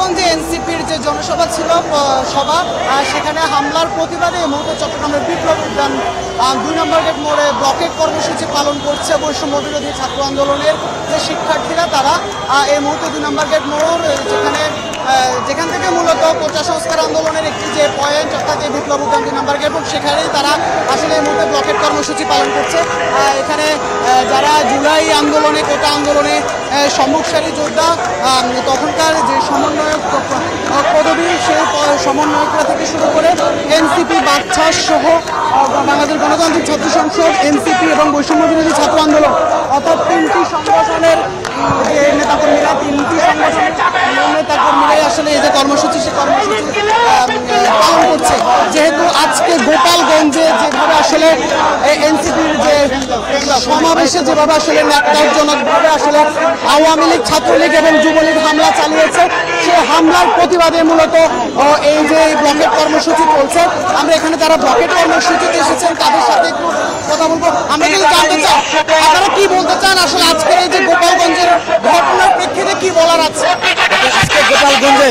গোপালগঞ্জে এনসিপির যে জনসভা ছিল সভা, সেখানে হামলার প্রতিবাদে এই মুহূর্তে চট্টগ্রামের বিপ্লব উদ্যান 2 নম্বর গেট মোড়ে ব্লকেট কর্মসূচি পালন করছে বৈষম্য বিরোধী ছাত্র আন্দোলনের যে শিক্ষার্থীরা, তারা এই মুহূর্তে 2 নম্বর গেট মোড় যেখান থেকে মূলত কোটা সংস্কার আন্দোলনের একটি যে পয়েন্ট, অর্থাৎ যে বিপ্লব উদ্যান 2 নম্বর গেট মোড়, সেখানেই তারা আসলে এই মুহূর্তে ব্লকেট কর্মসূচি পালন করছে। এখানে যারা জুলাই আন্দোলনে, কোটা আন্দোলনে সম্মুখ সারি যোদ্ধা, তখনকার যে সমন্বয়ক পদবী, সেই সমন্বয়করা থেকে শুরু করে এনসিপি, বাকছাস সহ বাংলাদেশ গণতান্ত্রিক ছাত্র সংসদ, এনসিপি এবং বৈষম্য বিরোধী ছাত্র আন্দোলন, অর্থাৎ 3টি সংগঠনের যে নেতাকর্মীরা, 3টি সংগঠনের নেতাকর্মীরাই আসলে এই যে কর্মসূচি, সে কর্মসূচি পালন করছে। যেহেতু আজকে গোপালগঞ্জে যেভাবে আসলে এনসিপির যে সমাবেশে যেভাবে আসলে ন্যাক্কারজনকভাবে আসলে আওয়ামী লীগ, ছাত্রলীগ এবং যুবলীগ হামলা চালিয়েছে, সেই হামলার প্রতিবাদে মূলত এই যে ব্লকেট কর্মসূচি চলছে। আমরা এখানে যারা ব্লকেট কর্মসূচিতে এসেছেন তাদের সাথে একটু কথা বলবো। আমরা কিন্তু জানতে চাই আপনারা কি বলতে চান, আসলে আজকের এই যে গোপালগঞ্জের ঘটনার প্রেক্ষিতে কি বলার আছে? আজকে গোপালগঞ্জে